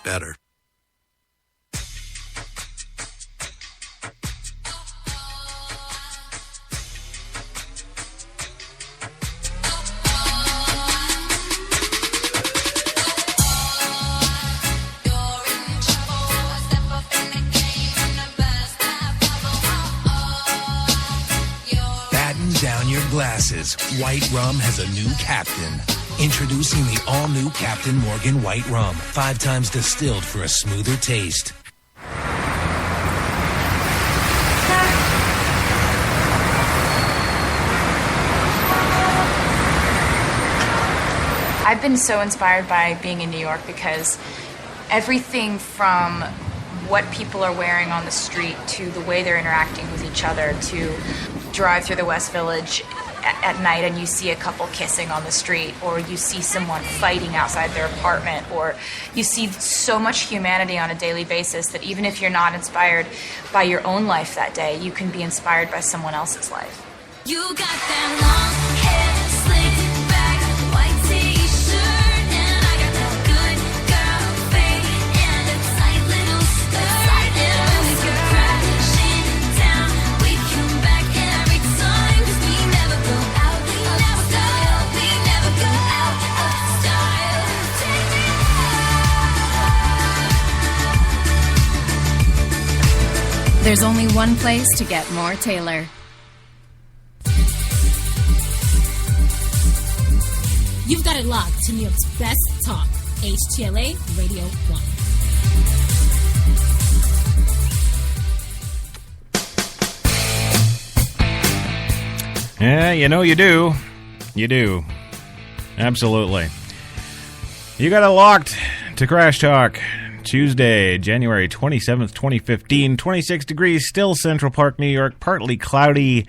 better. Down your glasses. White Rum has a new captain. Introducing the all-new Captain Morgan White Rum. 5 times distilled for a smoother taste. I've been so inspired by being in New York because everything from what people are wearing on the street to the way they're interacting with each other to drive through the West Village at night and you see a couple kissing on the street, or you see someone fighting outside their apartment, or you see so much humanity on a daily basis that even if you're not inspired by your own life that day, you can be inspired by someone else's life. You got that long hair, slicked back, white t-shirt, and I got that good girl fade and a tight little skirt. And when we go crashing down, we come back every time, 'cause we never go out of style. We never go out of style. Take me out. There's only one place to get more Taylor. You've got it locked to New York's best talk, HTLA Radio 1. Yeah, you know you do. You do. Absolutely. You got it locked to Crash Talk. Tuesday, January 27th, 2015. 26 degrees still, Central Park, New York. Partly cloudy.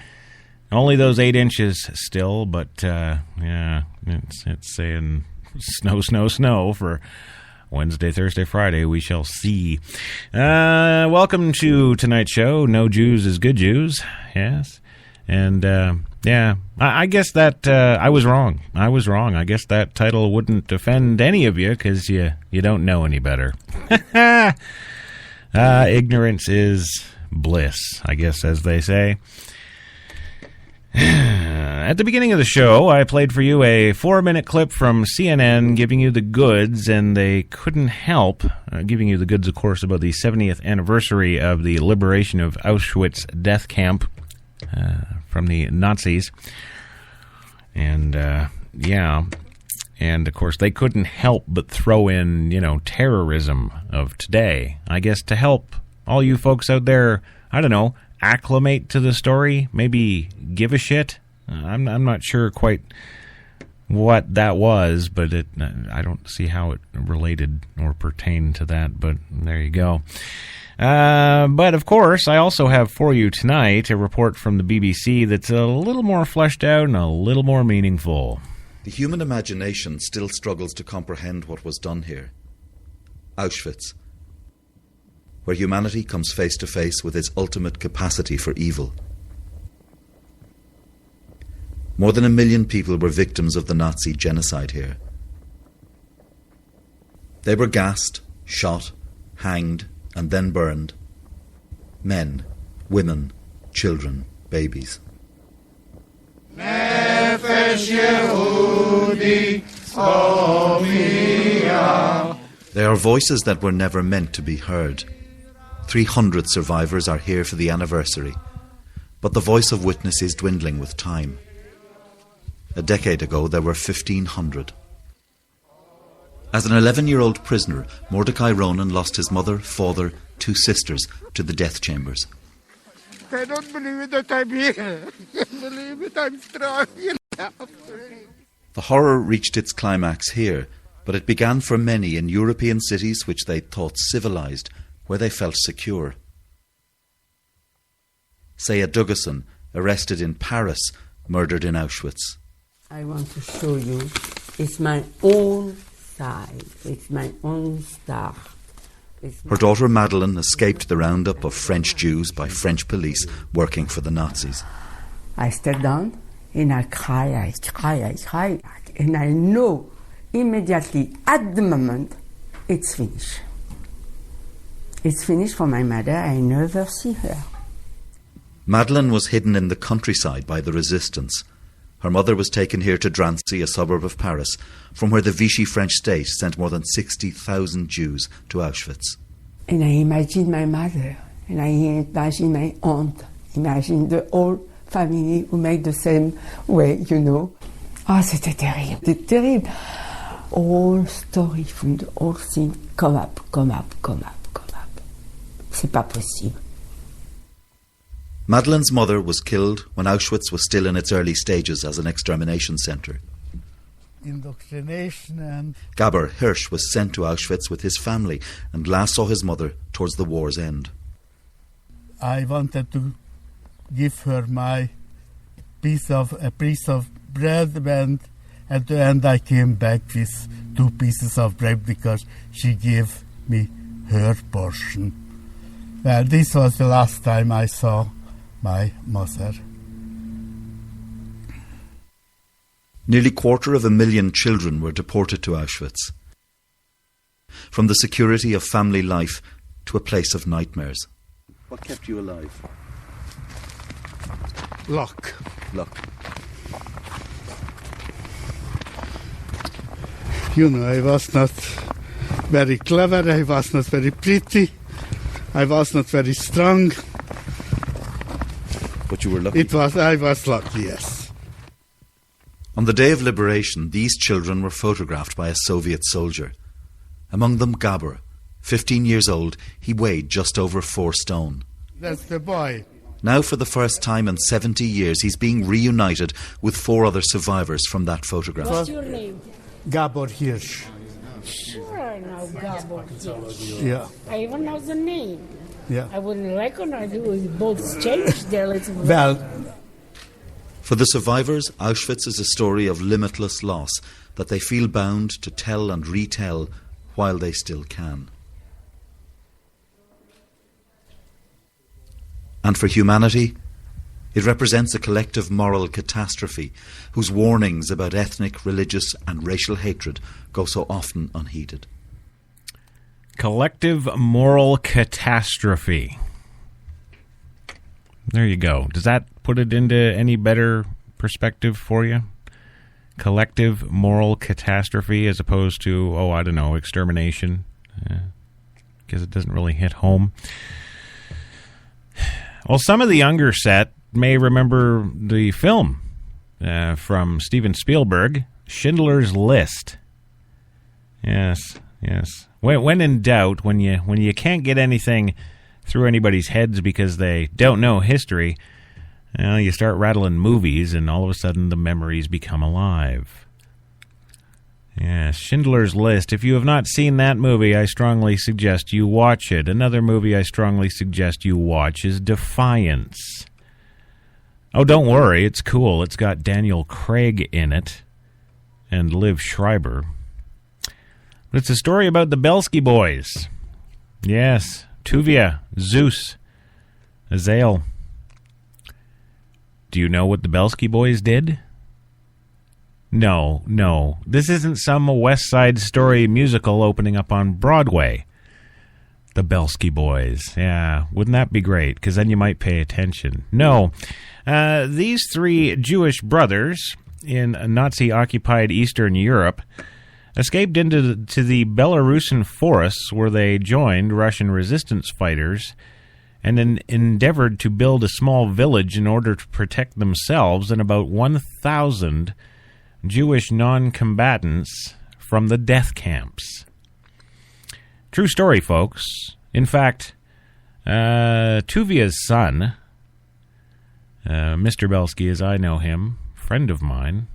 Only those 8 inches still, but yeah, it's saying snow, snow, snow for Wednesday, Thursday, Friday. We shall see. Welcome to tonight's show. No Jews is good Jews. Yes. And yeah, I guess that I was wrong. I guess that title wouldn't offend any of you because you don't know any better. Ignorance is bliss, I guess, as they say. At the beginning of the show, I played for you a 4-minute clip from CNN giving you the goods, and they couldn't help giving you the goods, of course, about the 70th anniversary of the liberation of Auschwitz death camp from the Nazis. And, yeah, and, of course, they couldn't help but throw in, terrorism of today. I guess to help all you folks out there, I don't know, acclimate to the story, maybe give a shit. I'm not sure quite what that was, but I don't see how it related or pertained to that, but there you go. But of course, I also have for you tonight a report from the BBC that's a little more fleshed out and a little more meaningful. The human imagination still struggles to comprehend what was done here. Auschwitz, where humanity comes face to face with its ultimate capacity for evil. More than 1 million people were victims of the Nazi genocide here. They were gassed, shot, hanged, and then burned. Men, women, children, babies. Nefesh Yehudi, Omiyah. They are voices that were never meant to be heard. 300 survivors are here for the anniversary, but the voice of witness is dwindling with time. A decade ago, there were 1,500. As an 11-year-old prisoner, Mordecai Ronan lost his mother, father, 2 sisters to the death chambers. I don't believe it that I'm here. I believe it, I'm strong enough. The horror reached its climax here, but it began for many in European cities which they thought civilized, where they felt secure. Saya Dugason, arrested in Paris, murdered in Auschwitz. I want to show you, it's my own side, it's my own stuff. Her daughter Madeleine escaped the roundup of French Jews by French police working for the Nazis. I step down and I cry, and I know immediately at the moment it's finished. It's finished for my mother. I never see her. Madeleine was hidden in the countryside by the resistance. Her mother was taken here to Drancy, a suburb of Paris, from where the Vichy French state sent more than 60,000 Jews to Auschwitz. And I imagine my mother, and I imagine my aunt, imagine the whole family who made the same way, you know. Ah, c'était terrible. C'était terrible. All story from the whole thing come up. C'est pas possible. Madeleine's mother was killed when Auschwitz was still in its early stages as an extermination centre. Indoctrination and... Gabor Hirsch was sent to Auschwitz with his family and last saw his mother towards the war's end. I wanted to give her a piece of bread, and at the end I came back with 2 pieces of bread because she gave me her portion. Well, this was the last time I saw my mother. Nearly 250,000 children were deported to Auschwitz. From the security of family life to a place of nightmares. What kept you alive? Luck. You know, I was not very clever, I was not very pretty, I was not very strong. But you were lucky. I was lucky, yes. On the day of liberation, these children were photographed by a Soviet soldier. Among them Gabor. 15 years old, he weighed just over 4 stone. That's the boy. Now for the first time in 70 years, he's being reunited with 4 other survivors from that photograph. What's your name? Gabor Hirsch. Sure, I know Gabor Hirsch. Yeah. I even know the name. Yeah. I wouldn't recognize you. We both changed there a little bit. Well, for the survivors, Auschwitz is a story of limitless loss that they feel bound to tell and retell while they still can. And for humanity, it represents a collective moral catastrophe whose warnings about ethnic, religious and racial hatred go so often unheeded. Collective moral catastrophe. There you go. Does that put it into any better perspective for you? Collective moral catastrophe as opposed to, extermination. Because it doesn't really hit home. Well, some of the younger set may remember the film from Steven Spielberg, Schindler's List. Yes. When in doubt, when you can't get anything through anybody's heads because they don't know history, you start rattling movies, and all of a sudden the memories become alive. Yes, Schindler's List. If you have not seen that movie, I strongly suggest you watch it. Another movie I strongly suggest you watch is Defiance. Oh, don't worry, it's cool. It's got Daniel Craig in it and Liv Schreiber. But it's a story about the Belsky boys. Yes, Tuvia, Zeus, Azael. Do you know what the Belsky boys did? No. This isn't some West Side Story musical opening up on Broadway. The Belsky boys. Yeah, wouldn't that be great? Because then you might pay attention. No. These 3 Jewish brothers in Nazi-occupied Eastern Europe escaped into the Belarusian forests where they joined Russian resistance fighters and then endeavored to build a small village in order to protect themselves and about 1,000 Jewish non-combatants from the death camps. True story, folks. In fact, Tuvia's son, Mr. Belsky as I know him, friend of mine,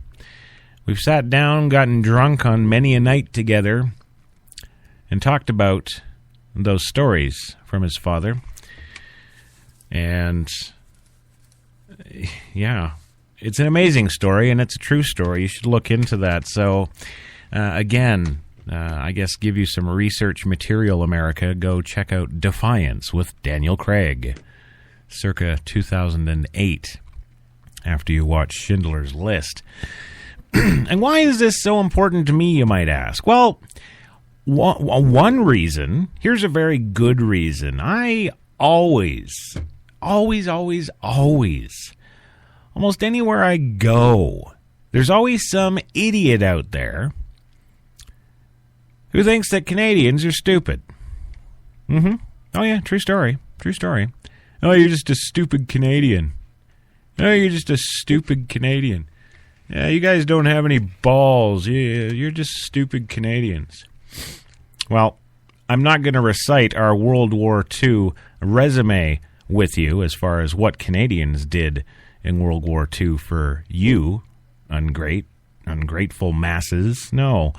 we've sat down, gotten drunk on many a night together, and talked about those stories from his father. And, yeah, it's an amazing story, and it's a true story. You should look into that. So, again, I guess give you some research material, America. Go check out Defiance with Daniel Craig, circa 2008, after you watch Schindler's List. And why is this so important to me, you might ask? Well, one reason, here's a very good reason. I always, almost anywhere I go, there's always some idiot out there who thinks that Canadians are stupid. Mm-hmm. Oh, yeah, true story. Oh, you're just a stupid Canadian. Oh, you're just a stupid Canadian. Yeah, you guys don't have any balls. You're just stupid Canadians. Well, I'm not going to recite our World War II resume with you as far as what Canadians did in World War II for you, ungrateful masses. No,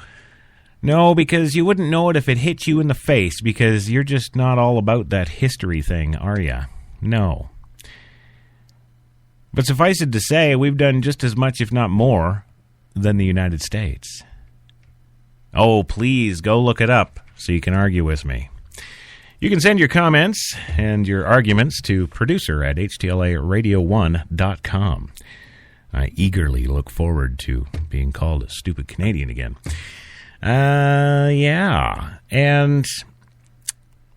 because you wouldn't know it if it hit you in the face, because you're just not all about that history thing, are you? No. But suffice it to say, we've done just as much, if not more, than the United States. Oh, please, go look it up so you can argue with me. You can send your comments and your arguments to producer@htlaradio1.com. I eagerly look forward to being called a stupid Canadian again. Yeah. And,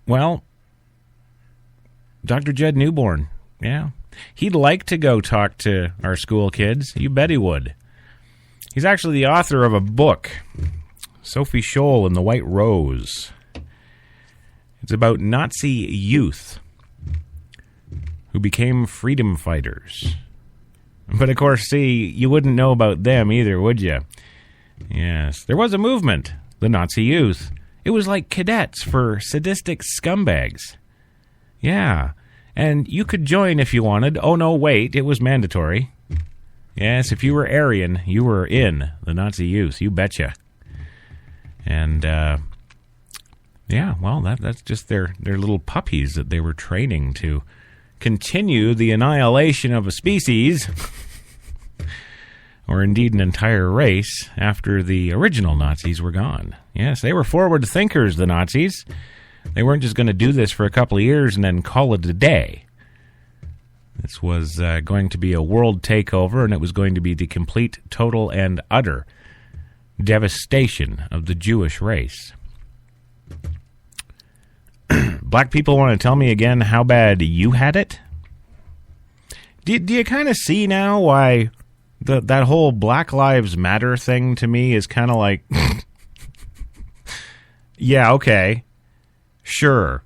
well, Dr. Jed Newborn, yeah. He'd like to go talk to our school kids. You bet he would. He's actually the author of a book, Sophie Scholl and the White Rose. It's about Nazi youth who became freedom fighters. But, of course, see, you wouldn't know about them either, would you? Yes, there was a movement, the Nazi youth. It was like cadets for sadistic scumbags. Yeah, and you could join if you wanted. Oh, no, wait, it was mandatory. Yes, if you were Aryan, you were in the Nazi youth, you betcha. And, yeah, well, that's just their little puppies that they were training to continue the annihilation of a species, or indeed an entire race, after the original Nazis were gone. Yes, they were forward thinkers, the Nazis. They weren't just going to do this for a couple of years and then call it a day. This was going to be a world takeover, and it was going to be the complete, total, and utter devastation of the Jewish race. Black people want to tell me again how bad you had it? Do you kind of see now why that whole Black Lives Matter thing to me is kind of like, yeah, okay, sure.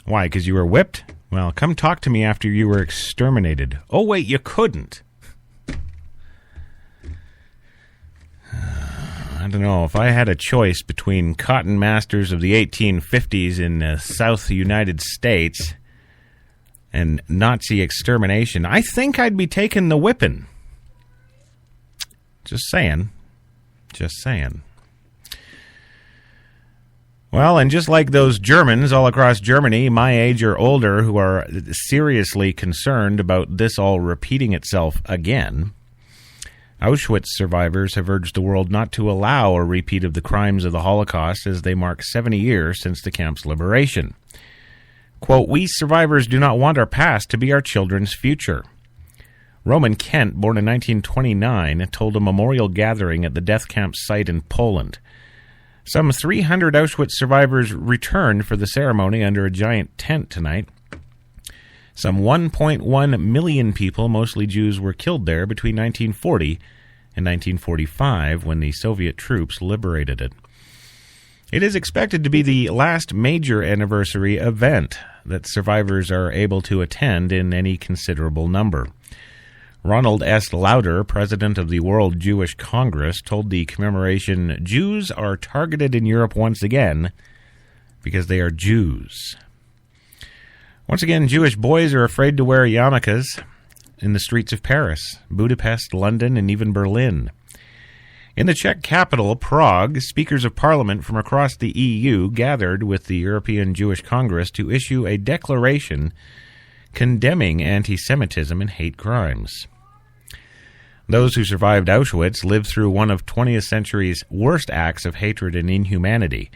Why, because you were whipped? Well, come talk to me after you were exterminated. Oh, wait, you couldn't. I don't know, if I had a choice between cotton masters of the 1850s in the South United States and Nazi extermination, I think I'd be taking the whipping. Just saying. Well, and just like those Germans all across Germany, my age or older, who are seriously concerned about this all repeating itself again, Auschwitz survivors have urged the world not to allow a repeat of the crimes of the Holocaust as they mark 70 years since the camp's liberation. Quote, "We survivors do not want our past to be our children's future." Roman Kent, born in 1929, told a memorial gathering at the death camp site in Poland. Some 300 Auschwitz survivors returned for the ceremony under a giant tent tonight. Some 1.1 million people, mostly Jews, were killed there between 1940 and 1945 when the Soviet troops liberated it. It is expected to be the last major anniversary event that survivors are able to attend in any considerable number. Ronald S. Lauder, president of the World Jewish Congress, told the commemoration, "Jews are targeted in Europe once again because they are Jews." Once again, Jewish boys are afraid to wear yarmulkes in the streets of Paris, Budapest, London, and even Berlin. In the Czech capital, Prague, speakers of parliament from across the EU gathered with the European Jewish Congress to issue a declaration condemning anti-Semitism and hate crimes. Those who survived Auschwitz lived through one of 20th century's worst acts of hatred and inhumanity.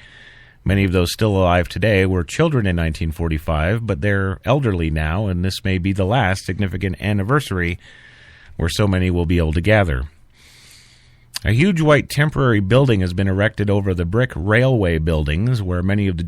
Many of those still alive today were children in 1945, but they're elderly now, and this may be the last significant anniversary where so many will be able to gather. A huge white temporary building has been erected over the brick railway buildings where many of the